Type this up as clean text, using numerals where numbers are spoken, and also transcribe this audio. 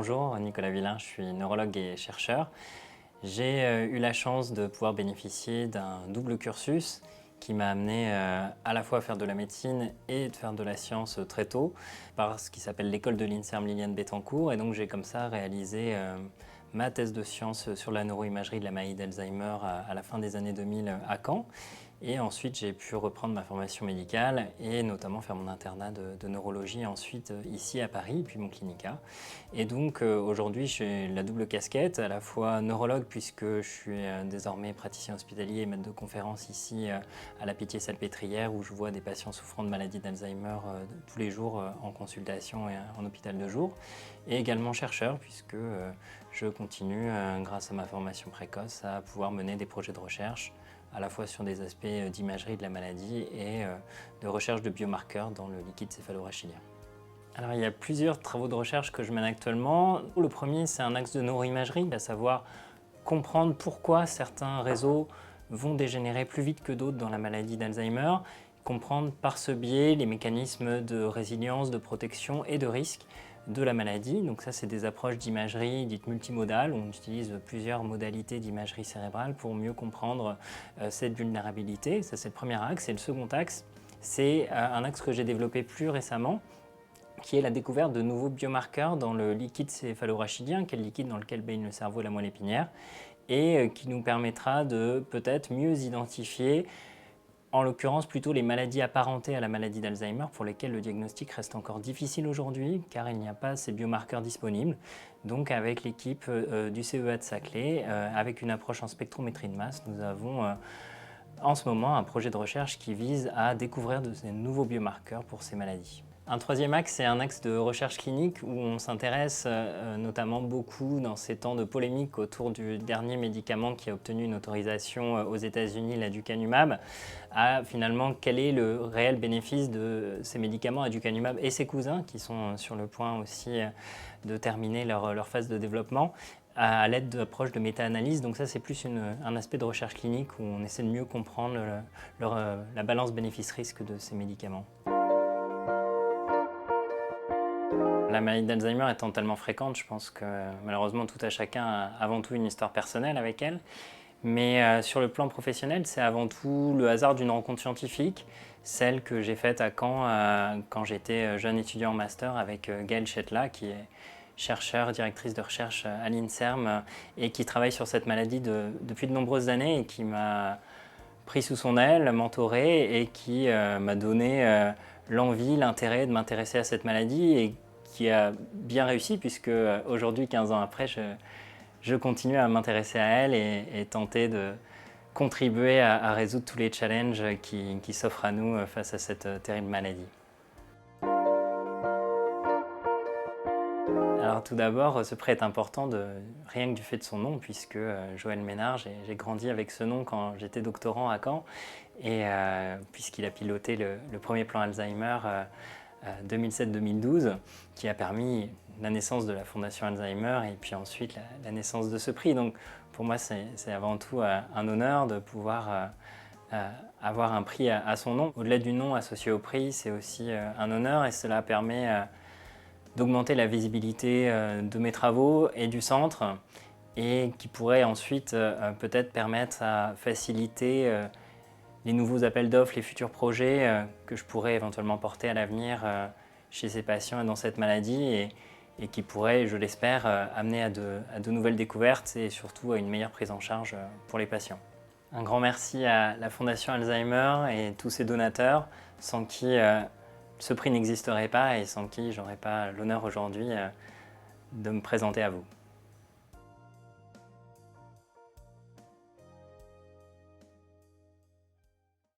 Bonjour, Nicolas Villain, je suis neurologue et chercheur. J'ai eu la chance de pouvoir bénéficier d'un double cursus qui m'a amené à la fois à faire de la médecine et de faire de la science très tôt, par ce qui s'appelle l'école de l'INSERM Liliane Bettencourt. Et donc j'ai comme ça réalisé ma thèse de sciences sur la neuroimagerie de la maladie d'Alzheimer à la fin des années 2000 à Caen. Et ensuite, j'ai pu reprendre ma formation médicale et notamment faire mon internat de neurologie ensuite ici à Paris, puis mon clinica. Et donc aujourd'hui, j'ai la double casquette, à la fois neurologue puisque je suis désormais praticien hospitalier et maître de conférence ici à la Pitié-Salpêtrière où je vois des patients souffrant de maladie d'Alzheimer tous les jours en consultation et en hôpital de jour. Et également chercheur puisque je continue, grâce à ma formation précoce, à pouvoir mener des projets de recherche à la fois sur des aspects d'imagerie de la maladie et de recherche de biomarqueurs dans le liquide céphalorachidien. Alors il y a plusieurs travaux de recherche que je mène actuellement. Le premier, c'est un axe de neuroimagerie, à savoir comprendre pourquoi certains réseaux vont dégénérer plus vite que d'autres dans la maladie d'Alzheimer, comprendre par ce biais les mécanismes de résilience, de protection et de risque de la maladie. Donc ça, c'est des approches d'imagerie dites multimodales. On utilise plusieurs modalités d'imagerie cérébrale pour mieux comprendre cette vulnérabilité. Ça, c'est le premier axe. Et le second axe, c'est un axe que j'ai développé plus récemment, qui est la découverte de nouveaux biomarqueurs dans le liquide céphalorachidien, qui est le liquide dans lequel baigne le cerveau et la moelle épinière, et qui nous permettra de peut-être mieux identifier en l'occurrence plutôt les maladies apparentées à la maladie d'Alzheimer pour lesquelles le diagnostic reste encore difficile aujourd'hui car il n'y a pas ces biomarqueurs disponibles. Donc avec l'équipe du CEA de Saclay, avec une approche en spectrométrie de masse, nous avons en ce moment un projet de recherche qui vise à découvrir de ces nouveaux biomarqueurs pour ces maladies. Un troisième axe, c'est un axe de recherche clinique où on s'intéresse notamment beaucoup dans ces temps de polémique autour du dernier médicament qui a obtenu une autorisation aux États-Unis, l'aducanumab, à finalement quel est le réel bénéfice de ces médicaments aducanumab et ses cousins qui sont sur le point aussi de terminer leur phase de développement à l'aide d'approches de méta-analyse. Donc ça, c'est plus un aspect de recherche clinique où on essaie de mieux comprendre la balance bénéfice-risque de ces médicaments. La maladie d'Alzheimer étant tellement fréquente, je pense que malheureusement tout à chacun a avant tout une histoire personnelle avec elle. Mais sur le plan professionnel, c'est avant tout le hasard d'une rencontre scientifique, celle que j'ai faite à Caen quand j'étais jeune étudiant en master avec Gaëlle Chetla, qui est chercheure, directrice de recherche à l'INSERM et qui travaille sur cette maladie depuis de nombreuses années et qui m'a pris sous son aile, mentoré et qui m'a donné l'envie, l'intérêt de m'intéresser à cette maladie et qui a bien réussi puisque aujourd'hui, 15 ans après, je continue à m'intéresser à elle et tenter de contribuer à résoudre tous les challenges qui s'offrent à nous face à cette terrible maladie. Alors tout d'abord, ce prix est important rien que du fait de son nom, puisque Joël Ménard, j'ai grandi avec ce nom quand j'étais doctorant à Caen, et puisqu'il a piloté le premier plan Alzheimer 2007-2012, qui a permis la naissance de la Fondation Alzheimer et puis ensuite la naissance de ce prix. Donc pour moi, c'est avant tout un honneur de pouvoir avoir un prix à son nom. Au-delà du nom associé au prix, c'est aussi un honneur et cela permet d'augmenter la visibilité de mes travaux et du centre et qui pourrait ensuite peut-être permettre à faciliter les nouveaux appels d'offres, les futurs projets que je pourrais éventuellement porter à l'avenir chez ces patients et dans cette maladie et qui pourraient, je l'espère, amener à de nouvelles découvertes et surtout à une meilleure prise en charge pour les patients. Un grand merci à la Fondation Alzheimer et tous ses donateurs sans qui ce prix n'existerait pas et sans qui j'aurais pas l'honneur aujourd'hui de me présenter à vous.